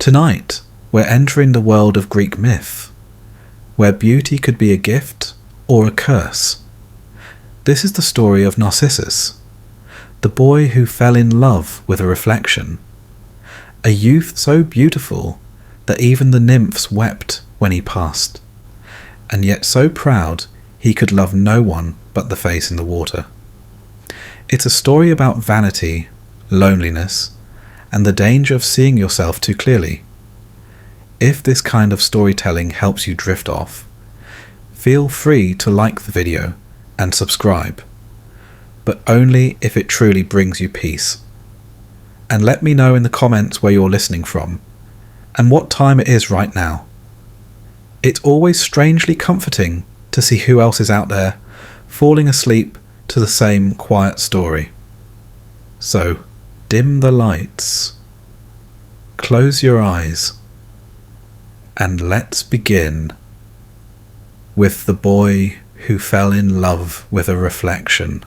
Tonight, we're entering the world of Greek myth, where beauty could be a gift or a curse. This is the story of Narcissus, the boy who fell in love with a reflection, a youth so beautiful that even the nymphs wept when he passed, and yet so proud he could love no one but the face in the water. It's a story about vanity, loneliness, and the danger of seeing yourself too clearly. If this kind of storytelling helps you drift off, feel free to like the video and subscribe, but only if it truly brings you peace. And let me know in the comments where you're listening from, and what time it is right now. It's always strangely comforting to see who else is out there, falling asleep to the same quiet story. So, dim the lights, close your eyes, and let's begin with the boy who fell in love with a reflection.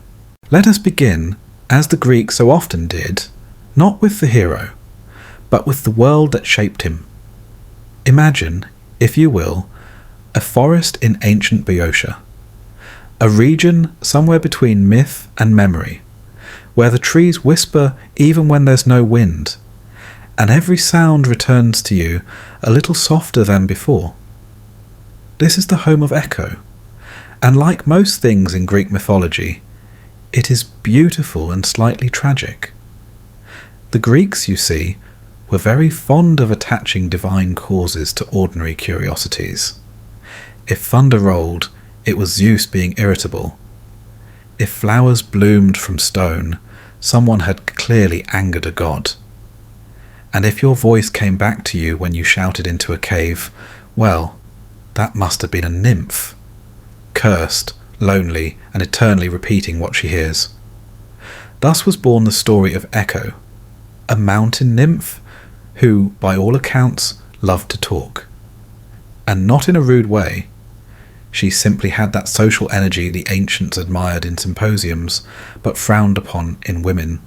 Let us begin, as the Greeks so often did, not with the hero, but with the world that shaped him. Imagine, if you will, a forest in ancient Boeotia, a region somewhere between myth and memory, where the trees whisper even when there's no wind, and every sound returns to you a little softer than before. This is the home of Echo, and like most things in Greek mythology, it is beautiful and slightly tragic. The Greeks, you see, were very fond of attaching divine causes to ordinary curiosities. If thunder rolled, it was Zeus being irritable. If flowers bloomed from stone, someone had clearly angered a god. And if your voice came back to you when you shouted into a cave, well, that must have been a nymph, cursed, lonely, and eternally repeating what she hears. Thus was born the story of Echo, a mountain nymph who, by all accounts, loved to talk. And not in a rude way. She simply had that social energy the ancients admired in symposiums, but frowned upon in women.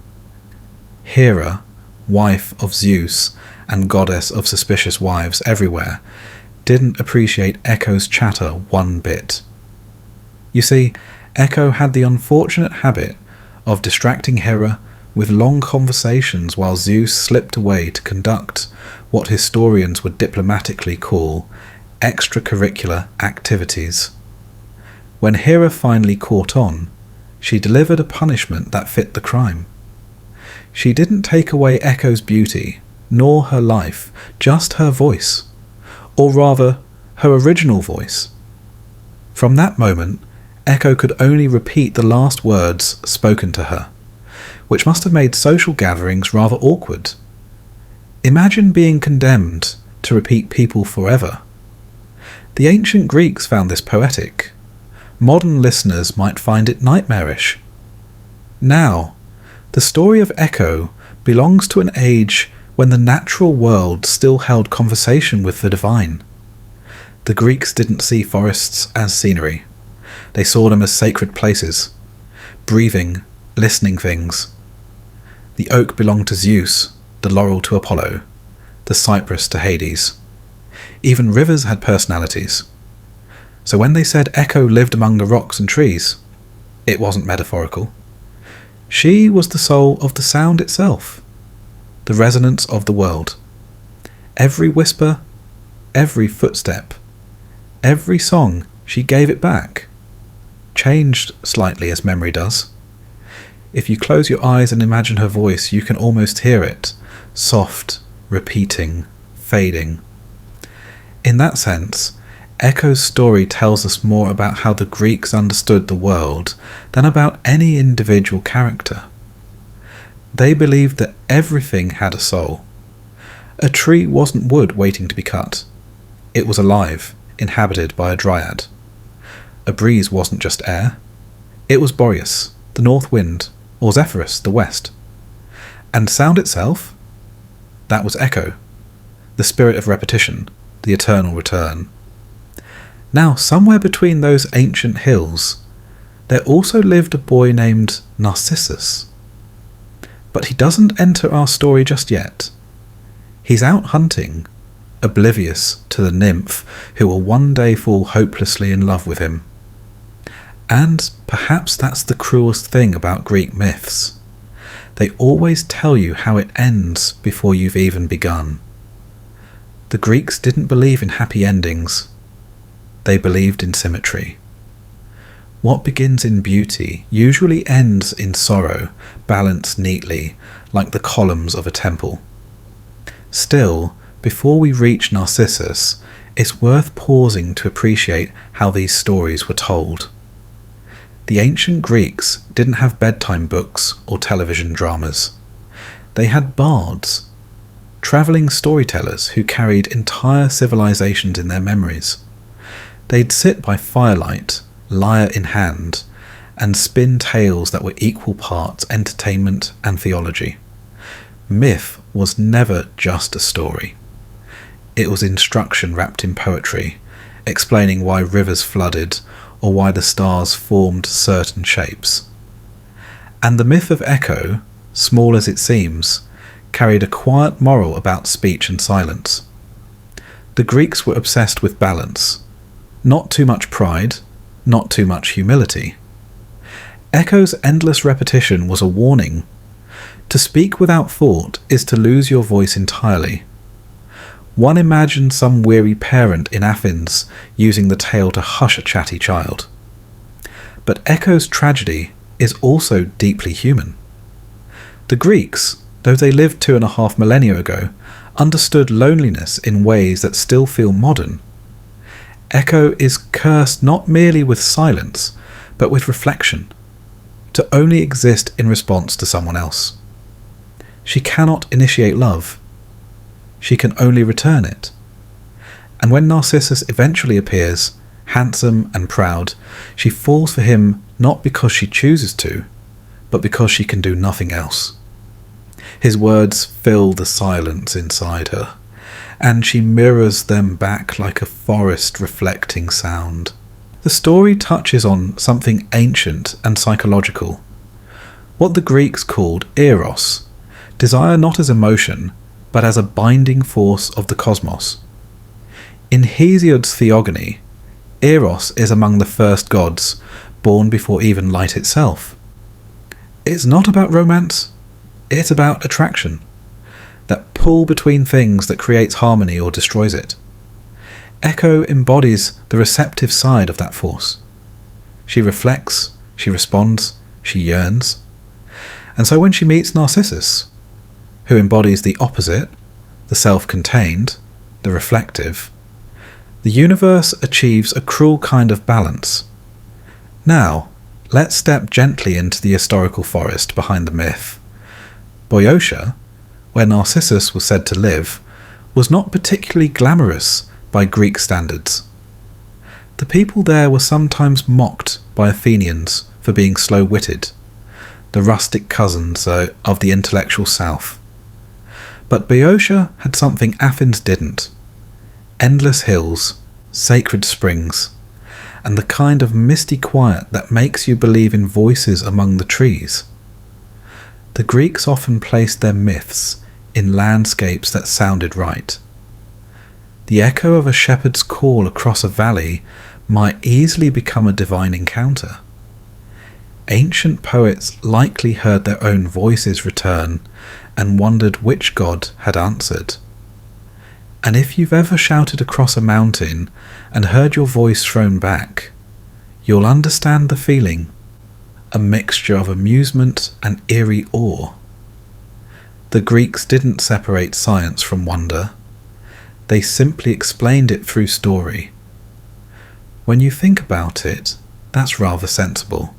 Hera, wife of Zeus and goddess of suspicious wives everywhere, didn't appreciate Echo's chatter one bit. You see, Echo had the unfortunate habit of distracting Hera with long conversations while Zeus slipped away to conduct what historians would diplomatically call extracurricular activities. When Hera finally caught on, she delivered a punishment that fit the crime. She didn't take away Echo's beauty, nor her life, just her voice, or rather, her original voice. From that moment, Echo could only repeat the last words spoken to her, which must have made social gatherings rather awkward. Imagine being condemned to repeat people forever. The ancient Greeks found this poetic. Modern listeners might find it nightmarish. Now, the story of Echo belongs to an age when the natural world still held conversation with the divine. The Greeks didn't see forests as scenery. They saw them as sacred places, breathing, listening things. The oak belonged to Zeus, the laurel to Apollo, the cypress to Hades. Even rivers had personalities. So when they said Echo lived among the rocks and trees, it wasn't metaphorical. She was the soul of the sound itself, the resonance of the world. Every whisper, every footstep, every song, she gave it back. Changed slightly as memory does. If you close your eyes and imagine her voice, you can almost hear it, soft, repeating, fading. In that sense, Echo's story tells us more about how the Greeks understood the world than about any individual character. They believed that everything had a soul. A tree wasn't wood waiting to be cut. It was alive, inhabited by a dryad. A breeze wasn't just air. It was Boreas, the north wind, or Zephyrus, the west. And sound itself? That was Echo, the spirit of repetition, the eternal return. Now, somewhere between those ancient hills, there also lived a boy named Narcissus. But he doesn't enter our story just yet. He's out hunting, oblivious to the nymph who will one day fall hopelessly in love with him. And perhaps that's the cruelest thing about Greek myths. They always tell you how it ends before you've even begun. The Greeks didn't believe in happy endings. They believed in symmetry. What begins in beauty usually ends in sorrow, balanced neatly, like the columns of a temple. Still, before we reach Narcissus, it's worth pausing to appreciate how these stories were told. The ancient Greeks didn't have bedtime books or television dramas. They had bards, travelling storytellers who carried entire civilizations in their memories. They'd sit by firelight, lyre in hand, and spin tales that were equal parts entertainment and theology. Myth was never just a story. It was instruction wrapped in poetry, explaining why rivers flooded or why the stars formed certain shapes. And the myth of Echo, small as it seems, carried a quiet moral about speech and silence. The Greeks were obsessed with balance, not too much pride, not too much humility. Echo's endless repetition was a warning. To speak without thought is to lose your voice entirely. One imagines some weary parent in Athens using the tale to hush a chatty child. But Echo's tragedy is also deeply human. The Greeks, though they lived 2.5 millennia ago, understood loneliness in ways that still feel modern. Echo is cursed not merely with silence, but with reflection, to only exist in response to someone else. She cannot initiate love. She can only return it. And when Narcissus eventually appears, handsome and proud, she falls for him not because she chooses to, but because she can do nothing else. His words fill the silence inside her, and she mirrors them back like a forest reflecting sound. The story touches on something ancient and psychological, what the Greeks called eros, desire not as emotion, but as a binding force of the cosmos. In Hesiod's theogony, Eros is among the first gods, born before even light itself. It's not about romance, it's about attraction, that pull between things that creates harmony or destroys it. Echo embodies the receptive side of that force. She reflects, she responds, she yearns. And so when she meets Narcissus, who embodies the opposite, the self-contained, the reflective, the universe achieves a cruel kind of balance. Now, let's step gently into the historical forest behind the myth. Boeotia, where Narcissus was said to live, was not particularly glamorous by Greek standards. The people there were sometimes mocked by Athenians for being slow-witted, the rustic cousins of the intellectual south. But Boeotia had something Athens didn't: endless hills, sacred springs, and the kind of misty quiet that makes you believe in voices among the trees. The Greeks often placed their myths in landscapes that sounded right. The echo of a shepherd's call across a valley might easily become a divine encounter. Ancient poets likely heard their own voices return and wondered which god had answered. And if you've ever shouted across a mountain and heard your voice thrown back, you'll understand the feeling, a mixture of amusement and eerie awe. The Greeks didn't separate science from wonder. They simply explained it through story. When you think about it, that's rather sensible.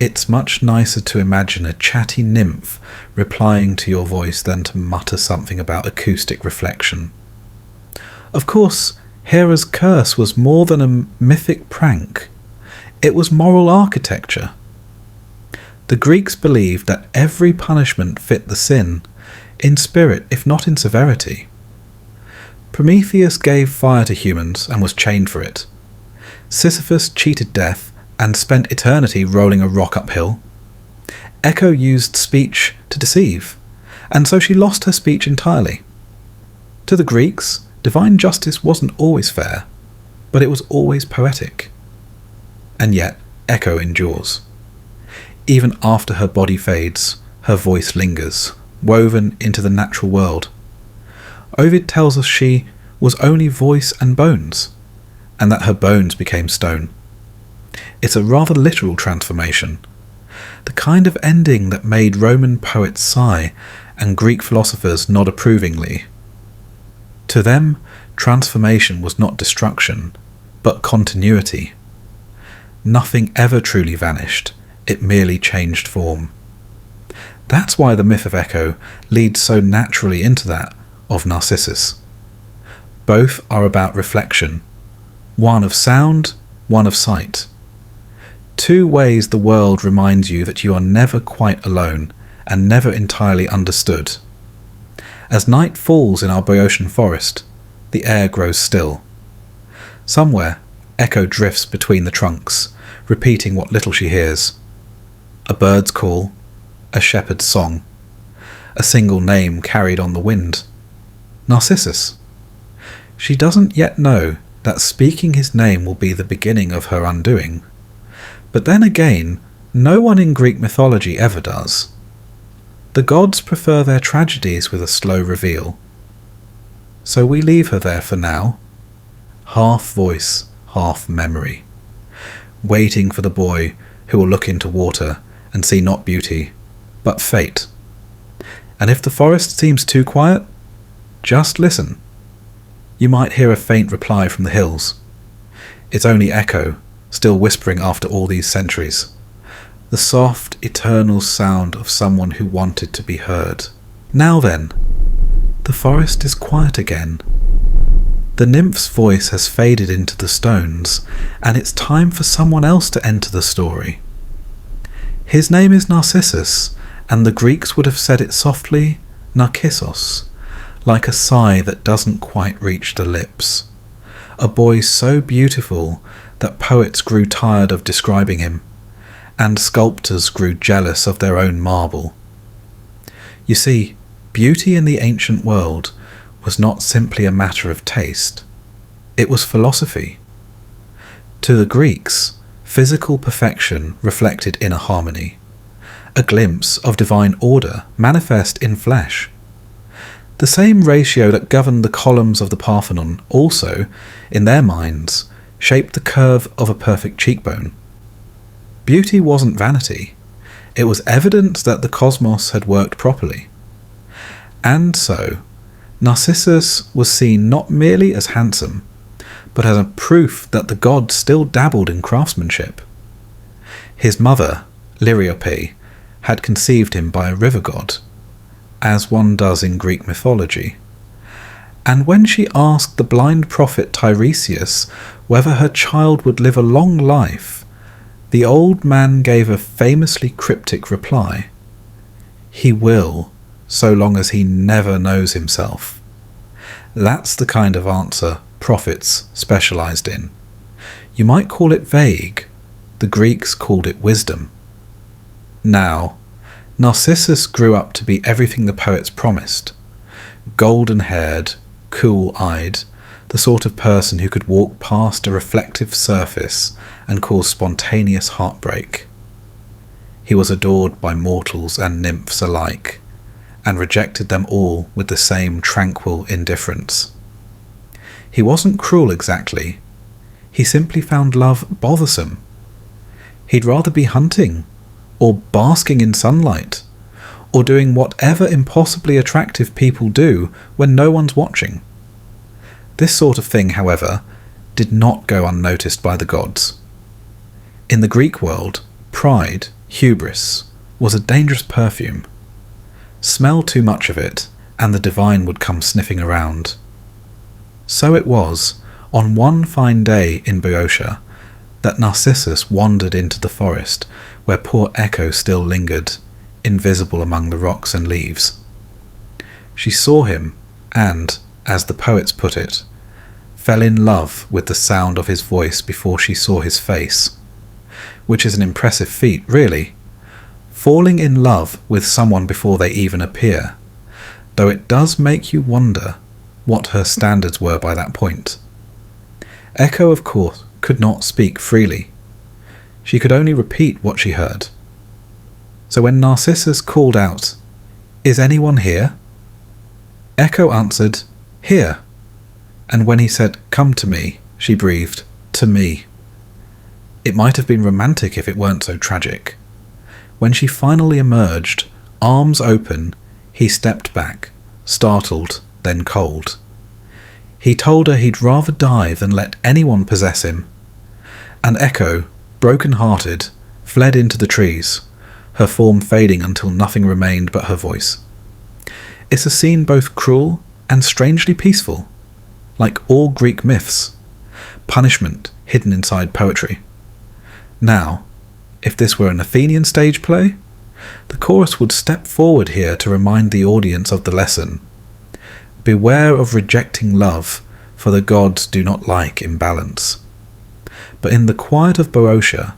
It's much nicer to imagine a chatty nymph replying to your voice than to mutter something about acoustic reflection. Of course, Hera's curse was more than a mythic prank. It was moral architecture. The Greeks believed that every punishment fit the sin, in spirit if not in severity. Prometheus gave fire to humans and was chained for it. Sisyphus cheated death and spent eternity rolling a rock uphill. Echo used speech to deceive, and so she lost her speech entirely. To the Greeks, divine justice wasn't always fair, but it was always poetic. And yet, Echo endures. Even after her body fades, her voice lingers, woven into the natural world. Ovid tells us she was only voice and bones, and that her bones became stone. It's a rather literal transformation, the kind of ending that made Roman poets sigh and Greek philosophers nod approvingly. To them, transformation was not destruction, but continuity. Nothing ever truly vanished, it merely changed form. That's why the myth of Echo leads so naturally into that of Narcissus. Both are about reflection, one of sound, one of sight. Two ways the world reminds you that you are never quite alone and never entirely understood. As night falls in our Boeotian forest, the air grows still. Somewhere, Echo drifts between the trunks, repeating what little she hears. A bird's call, a shepherd's song, a single name carried on the wind. Narcissus. She doesn't yet know that speaking his name will be the beginning of her undoing. But then again, no one in Greek mythology ever does. The gods prefer their tragedies with a slow reveal. So we leave her there for now, half voice, half memory, waiting for the boy who will look into water and see not beauty, but fate. And if the forest seems too quiet, just listen. You might hear a faint reply from the hills. It's only Echo, still whispering after all these centuries. The soft, eternal sound of someone who wanted to be heard. Now then, the forest is quiet again. The nymph's voice has faded into the stones, and it's time for someone else to enter the story. His name is Narcissus, and the Greeks would have said it softly, Narcissos, like a sigh that doesn't quite reach the lips. A boy so beautiful that poets grew tired of describing him, and sculptors grew jealous of their own marble. You see, beauty in the ancient world was not simply a matter of taste. It was philosophy. To the Greeks, physical perfection reflected inner harmony, a glimpse of divine order manifest in flesh. The same ratio that governed the columns of the Parthenon also, in their minds, shaped the curve of a perfect cheekbone. Beauty wasn't vanity. It was evidence that the cosmos had worked properly. And so, Narcissus was seen not merely as handsome, but as a proof that the god still dabbled in craftsmanship. His mother, Liriope, had conceived him by a river god, as one does in Greek mythology. And when she asked the blind prophet Tiresias whether her child would live a long life, the old man gave a famously cryptic reply. He will, so long as he never knows himself. That's the kind of answer prophets specialized in. You might call it vague. The Greeks called it wisdom. Now, Narcissus grew up to be everything the poets promised. Golden-haired, cool-eyed, the sort of person who could walk past a reflective surface and cause spontaneous heartbreak. He was adored by mortals and nymphs alike, and rejected them all with the same tranquil indifference. He wasn't cruel exactly. He simply found love bothersome. He'd rather be hunting, or basking in sunlight, or doing whatever impossibly attractive people do when no one's watching. This sort of thing, however, did not go unnoticed by the gods. In the Greek world, pride, hubris, was a dangerous perfume. Smell too much of it, and the divine would come sniffing around. So it was, on one fine day in Boeotia, that Narcissus wandered into the forest where poor Echo still lingered, invisible among the rocks and leaves. She saw him and, as the poets put it, fell in love with the sound of his voice before she saw his face, which is an impressive feat, really. Falling in love with someone before they even appear, though it does make you wonder what her standards were by that point. Echo, of course, could not speak freely. She could only repeat what she heard. So when Narcissus called out, "Is anyone here?" Echo answered, "Here." And when he said, "Come to me," she breathed, "To me." It might have been romantic if it weren't so tragic. When she finally emerged, arms open, he stepped back, startled, then cold. He told her he'd rather die than let anyone possess him. And Echo, broken-hearted, fled into the trees, her form fading until nothing remained but her voice. It's a scene both cruel and strangely peaceful, like all Greek myths, punishment hidden inside poetry. Now, if this were an Athenian stage play, the chorus would step forward here to remind the audience of the lesson. Beware of rejecting love, for the gods do not like imbalance. But in the quiet of Boeotia,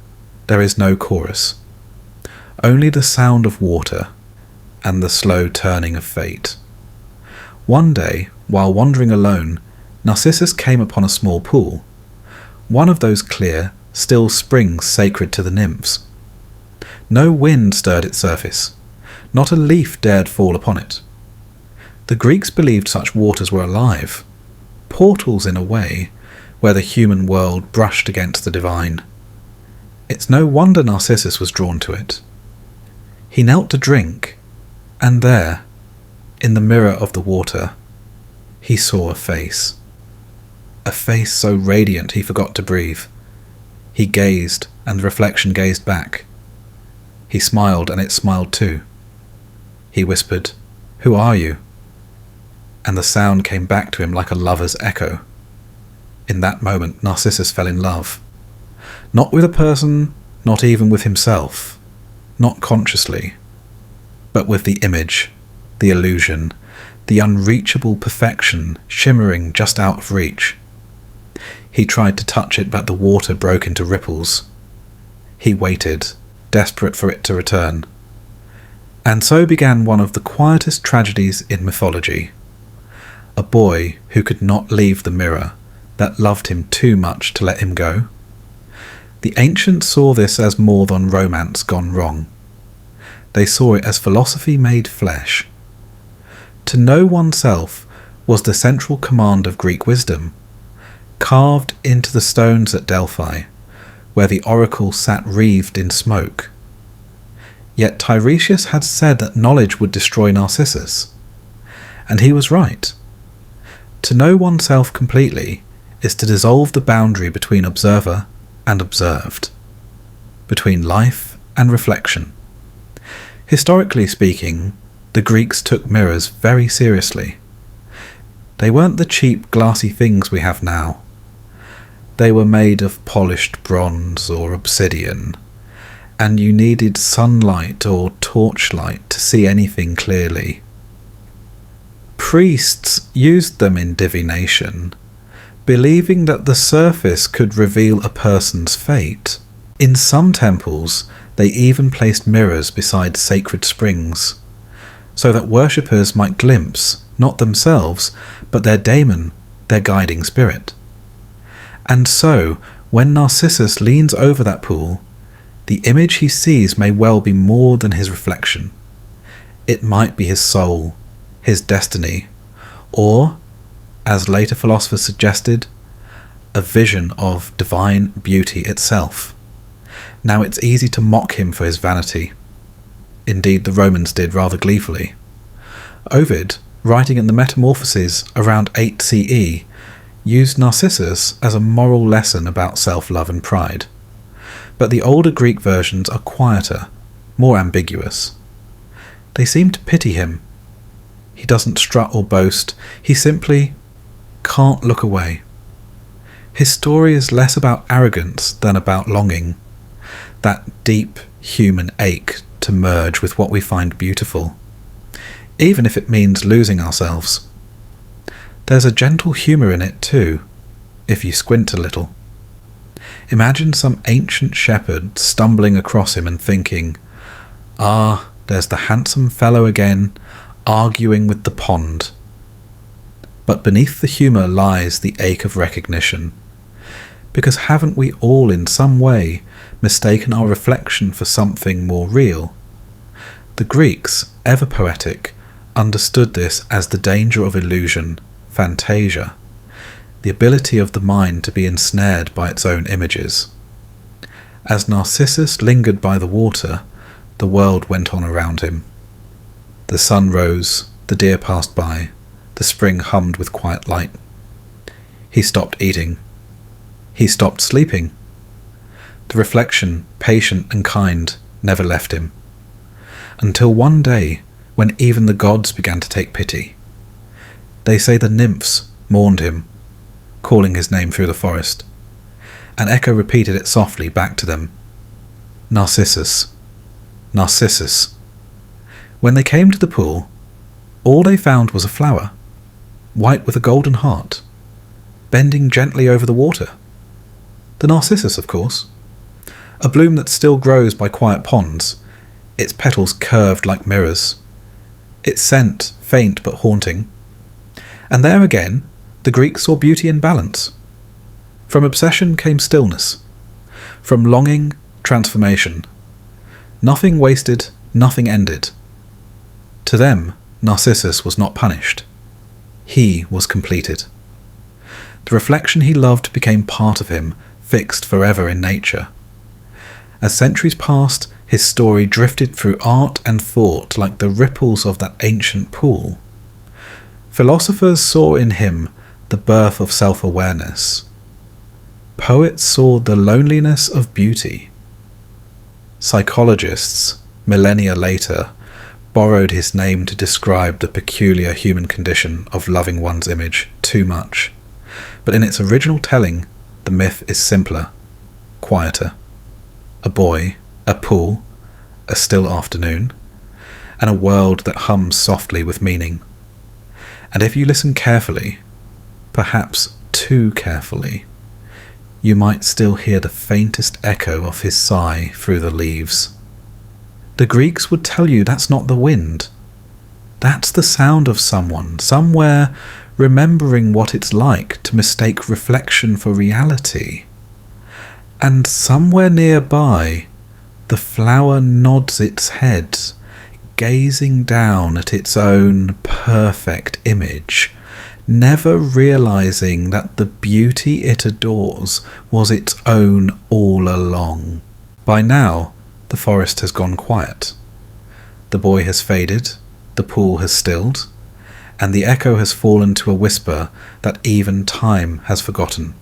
there is no chorus. Only the sound of water and the slow turning of fate. One day, while wandering alone, Narcissus came upon a small pool, one of those clear, still springs sacred to the nymphs. No wind stirred its surface, not a leaf dared fall upon it. The Greeks believed such waters were alive, portals in a way, where the human world brushed against the divine. It's no wonder Narcissus was drawn to it. He knelt to drink, and there, in the mirror of the water, he saw a face so radiant he forgot to breathe. He gazed, and the reflection gazed back. He smiled, and it smiled too. He whispered, "Who are you?" And the sound came back to him like a lover's echo. In that moment, Narcissus fell in love. Not with a person, not even with himself, not consciously, but with the image, the illusion, the unreachable perfection shimmering just out of reach. He tried to touch it, but the water broke into ripples. He waited, desperate for it to return. And so began one of the quietest tragedies in mythology. A boy who could not leave the mirror that loved him too much to let him go. The ancients saw this as more than romance gone wrong. They saw it as philosophy made flesh. To know oneself was the central command of Greek wisdom, carved into the stones at Delphi, where the oracle sat wreathed in smoke. Yet Tiresias had said that knowledge would destroy Narcissus. And he was right. To know oneself completely is to dissolve the boundary between observer and observed, between life and reflection. Historically speaking, the Greeks took mirrors very seriously. They weren't the cheap glassy things we have now. They were made of polished bronze or obsidian, and you needed sunlight or torchlight to see anything clearly. Priests used them in divination, believing that the surface could reveal a person's fate. In some temples, they even placed mirrors beside sacred springs, so that worshippers might glimpse, not themselves, but their daemon, their guiding spirit. And so, when Narcissus leans over that pool, the image he sees may well be more than his reflection. It might be his soul, his destiny, or, as later philosophers suggested, a vision of divine beauty itself. Now it's easy to mock him for his vanity. Indeed, the Romans did rather gleefully. Ovid, writing in the Metamorphoses around 8 CE, used Narcissus as a moral lesson about self-love and pride. But the older Greek versions are quieter, more ambiguous. They seem to pity him. He doesn't strut or boast, he simply can't look away. His story is less about arrogance than about longing, that deep human ache to merge with what we find beautiful, even if it means losing ourselves. There's a gentle humour in it too, if you squint a little. Imagine some ancient shepherd stumbling across him and thinking, "Ah, there's the handsome fellow again, arguing with the pond." But beneath the humour lies the ache of recognition. Because haven't we all in some way mistaken our reflection for something more real? The Greeks, ever poetic, understood this as the danger of illusion, phantasia, the ability of the mind to be ensnared by its own images. As Narcissus lingered by the water, the world went on around him. The sun rose, the deer passed by, the spring hummed with quiet light. He stopped eating. He stopped sleeping. The reflection, patient and kind, never left him. Until one day, when even the gods began to take pity. They say the nymphs mourned him, calling his name through the forest. An echo repeated it softly back to them. Narcissus, Narcissus. When they came to the pool, all they found was a flower, white with a golden heart, bending gently over the water. The Narcissus, of course. A bloom that still grows by quiet ponds, its petals curved like mirrors, its scent faint but haunting. And there again, the Greeks saw beauty in balance. From obsession came stillness. From longing, transformation. Nothing wasted, nothing ended. To them, Narcissus was not punished. He was completed. The reflection he loved became part of him, fixed forever in nature. As centuries passed, his story drifted through art and thought like the ripples of that ancient pool. Philosophers saw in him the birth of self-awareness. Poets saw the loneliness of beauty. Psychologists, millennia later, borrowed his name to describe the peculiar human condition of loving one's image too much. But in its original telling, the myth is simpler, quieter. A boy, a pool, a still afternoon, and a world that hums softly with meaning. And if you listen carefully, perhaps too carefully, you might still hear the faintest echo of his sigh through the leaves. The Greeks would tell you that's not the wind. That's the sound of someone, somewhere, remembering what it's like to mistake reflection for reality. And somewhere nearby, the flower nods its head, gazing down at its own perfect image, never realizing that the beauty it adores was its own all along. By now, the forest has gone quiet. The boy has faded, the pool has stilled, and the echo has fallen to a whisper that even time has forgotten.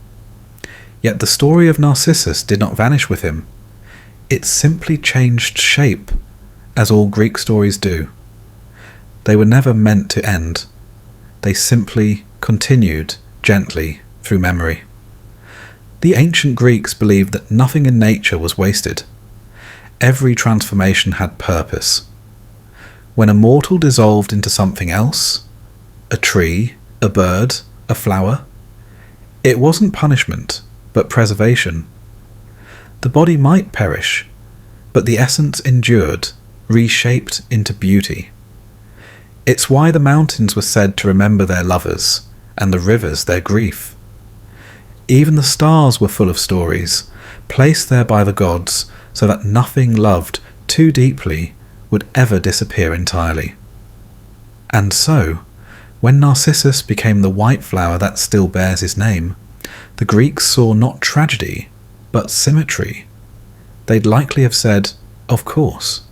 Yet the story of Narcissus did not vanish with him. It simply changed shape, as all Greek stories do. They were never meant to end. They simply continued gently through memory. The ancient Greeks believed that nothing in nature was wasted. Every transformation had purpose. When a mortal dissolved into something else, a tree, a bird, a flower, it wasn't punishment, but preservation. The body might perish, but the essence endured, reshaped into beauty. It's why the mountains were said to remember their lovers, and the rivers their grief. Even the stars were full of stories, placed there by the gods so that nothing loved too deeply would ever disappear entirely. And so, when Narcissus became the white flower that still bears his name, the Greeks saw not tragedy, but symmetry. They'd likely have said, of course.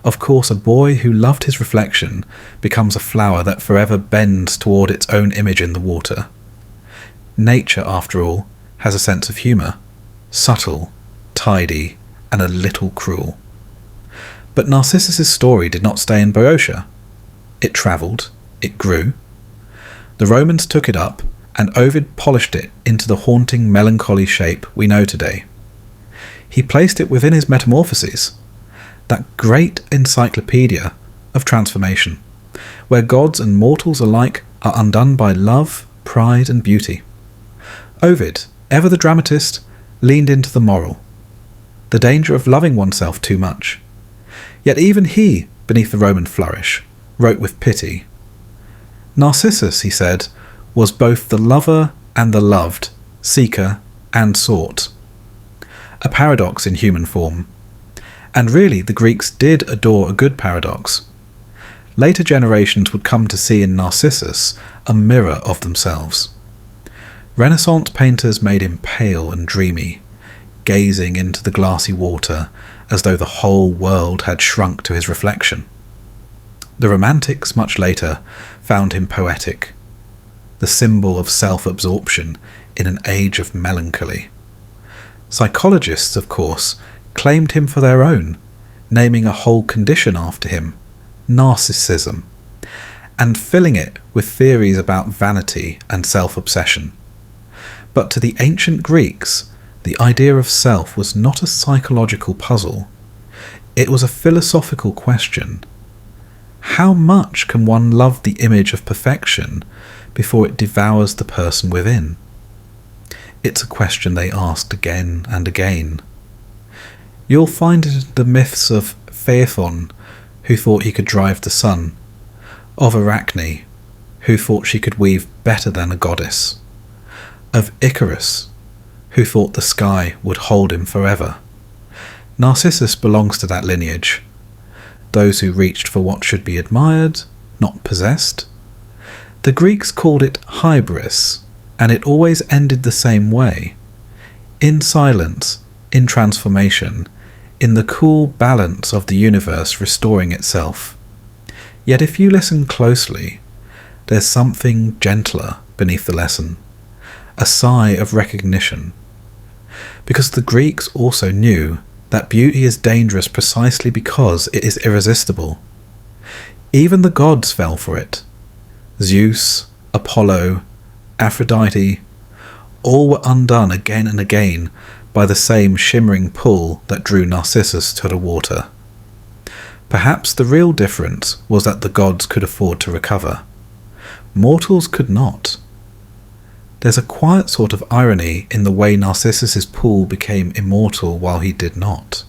Of course, a boy who loved his reflection becomes a flower that forever bends toward its own image in the water. Nature, after all, has a sense of humour, subtle, tidy, and a little cruel. But Narcissus's story did not stay in Boeotia. It travelled, it grew. The Romans took it up, and Ovid polished it into the haunting, melancholy shape we know today. He placed it within his Metamorphoses, that great encyclopedia of transformation, where gods and mortals alike are undone by love, pride, and beauty. Ovid, ever the dramatist, leaned into the moral, the danger of loving oneself too much. Yet even he, beneath the Roman flourish, wrote with pity. Narcissus, he said, was both the lover and the loved, seeker and sought. A paradox in human form. And really, the Greeks did adore a good paradox. Later generations would come to see in Narcissus a mirror of themselves. Renaissance painters made him pale and dreamy, gazing into the glassy water as though the whole world had shrunk to his reflection. The Romantics, much later, found him poetic, the symbol of self-absorption in an age of melancholy. Psychologists, of course, claimed him for their own, naming a whole condition after him, narcissism, and filling it with theories about vanity and self-obsession. But to the ancient Greeks, the idea of self was not a psychological puzzle. It was a philosophical question. How much can one love the image of perfection before it devours the person within? It's a question they asked again and again. You'll find it in the myths of Phaethon, who thought he could drive the sun, of Arachne, who thought she could weave better than a goddess, of Icarus, who thought the sky would hold him forever. Narcissus belongs to that lineage. Those who reached for what should be admired, not possessed. The Greeks called it hybris, and it always ended the same way. In silence, in transformation, in the cool balance of the universe restoring itself. Yet if you listen closely, there's something gentler beneath the lesson, a sigh of recognition. Because the Greeks also knew that beauty is dangerous precisely because it is irresistible. Even the gods fell for it. Zeus, Apollo, Aphrodite, all were undone again and again by the same shimmering pull that drew Narcissus to the water. Perhaps the real difference was that the gods could afford to recover. Mortals could not. There's a quiet sort of irony in the way Narcissus's pool became immortal while he did not.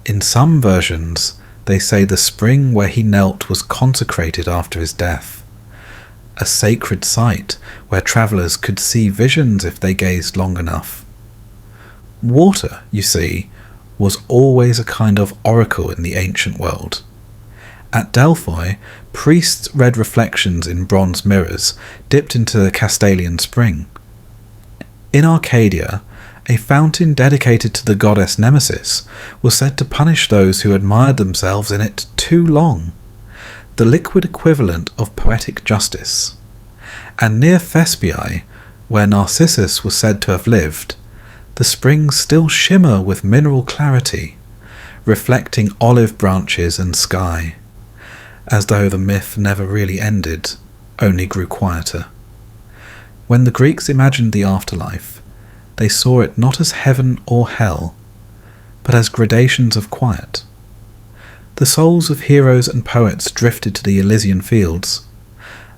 In some versions, they say the spring where he knelt was consecrated after his death, a sacred site where travellers could see visions if they gazed long enough. Water, you see, was always a kind of oracle in the ancient world. At Delphi, priests read reflections in bronze mirrors dipped into the Castalian spring. In Arcadia, a fountain dedicated to the goddess Nemesis was said to punish those who admired themselves in it too long, the liquid equivalent of poetic justice. And near Thespiae, where Narcissus was said to have lived, the springs still shimmer with mineral clarity, reflecting olive branches and sky, as though the myth never really ended, only grew quieter. When the Greeks imagined the afterlife, they saw it not as heaven or hell, but as gradations of quiet. The souls of heroes and poets drifted to the Elysian fields,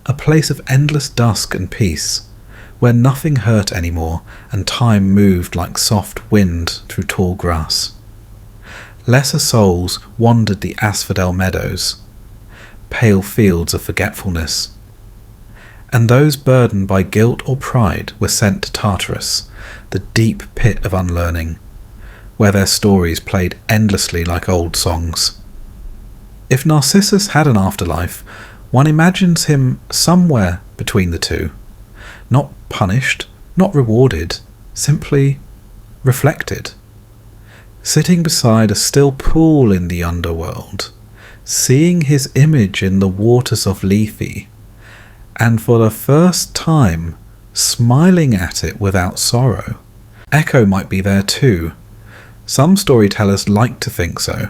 a place of endless dusk and peace, where nothing hurt anymore and time moved like soft wind through tall grass. Lesser souls wandered the asphodel meadows, pale fields of forgetfulness, and those burdened by guilt or pride were sent to Tartarus, the deep pit of unlearning, where their stories played endlessly like old songs. If Narcissus had an afterlife, one imagines him somewhere between the two, not punished, not rewarded, simply reflected, sitting beside a still pool in the underworld, seeing his image in the waters of Lethe, and for the first time smiling at it without sorrow. Echo might be there too. Some storytellers like to think so.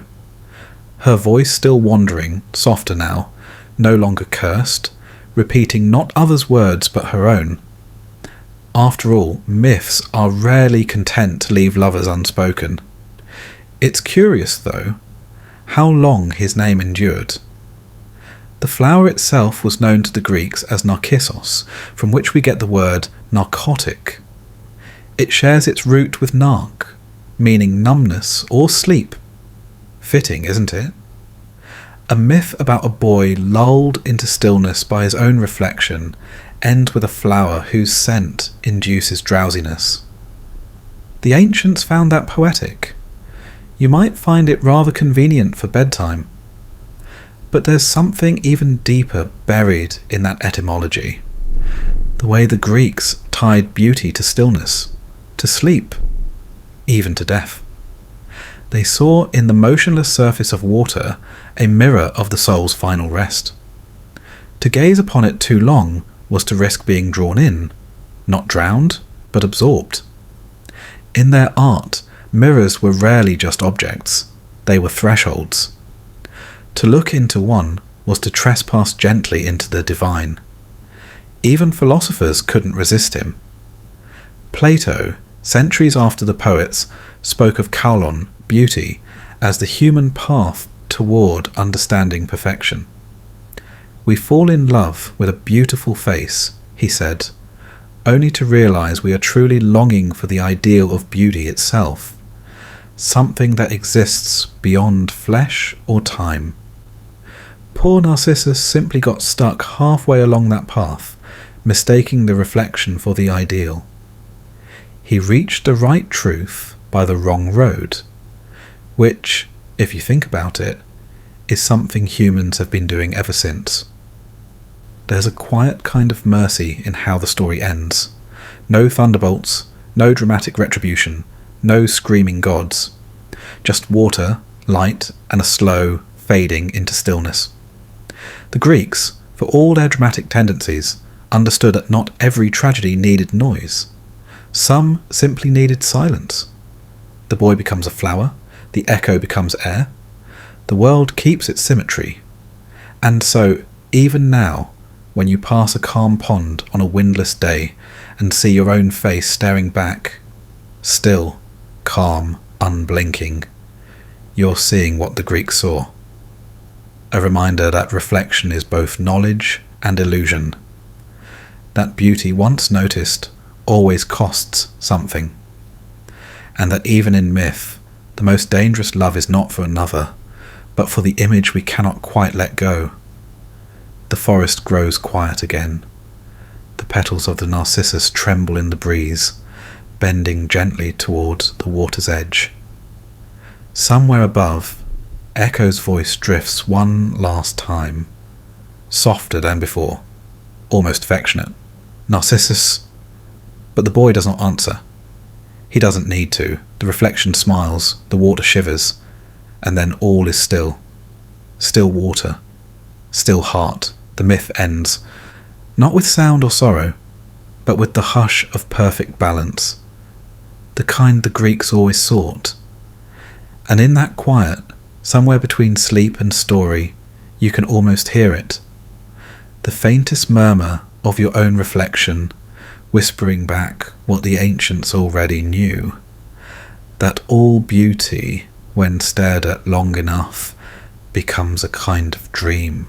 Her voice still wandering, softer now, no longer cursed, repeating not others' words but her own. After all, myths are rarely content to leave lovers unspoken. It's curious, though, how long his name endured. The flower itself was known to the Greeks as Narcissus, from which we get the word narcotic. It shares its root with narc, meaning numbness or sleep. Fitting, isn't it? A myth about a boy lulled into stillness by his own reflection ends with a flower whose scent induces drowsiness. The ancients found that poetic. You might find it rather convenient for bedtime. But there's something even deeper buried in that etymology. The way the Greeks tied beauty to stillness, to sleep, even to death. They saw in the motionless surface of water a mirror of the soul's final rest. To gaze upon it too long was to risk being drawn in, not drowned, but absorbed. In their art, mirrors were rarely just objects, they were thresholds. To look into one was to trespass gently into the divine. Even philosophers couldn't resist him. Plato, centuries after the poets, spoke of kaulon, beauty, as the human path toward understanding perfection. We fall in love with a beautiful face, he said, only to realize we are truly longing for the ideal of beauty itself, something that exists beyond flesh or time. Poor Narcissus simply got stuck halfway along that path, mistaking the reflection for the ideal. He reached the right truth by the wrong road, which, if you think about it, is something humans have been doing ever since. There's a quiet kind of mercy in how the story ends. No thunderbolts, no dramatic retribution, no screaming gods. Just water, light, and a slow fading into stillness. The Greeks, for all their dramatic tendencies, understood that not every tragedy needed noise. Some simply needed silence. The boy becomes a flower, the echo becomes air. The world keeps its symmetry. And so, even now, when you pass a calm pond on a windless day and see your own face staring back, still, calm, unblinking, you're seeing what the Greeks saw. A reminder that reflection is both knowledge and illusion. That beauty once noticed always costs something. And that even in myth, the most dangerous love is not for another, but for the image we cannot quite let go. The forest grows quiet again. The petals of the narcissus tremble in the breeze, bending gently toward the water's edge. Somewhere above, Echo's voice drifts one last time, softer than before, almost affectionate. Narcissus. But the boy does not answer. He doesn't need to. The reflection smiles, the water shivers, and then all is still. Still water. Still heart. The myth ends, not with sound or sorrow, but with the hush of perfect balance, the kind the Greeks always sought. And in that quiet, somewhere between sleep and story, you can almost hear it. The faintest murmur of your own reflection, whispering back what the ancients already knew, that all beauty, when stared at long enough, becomes a kind of dream.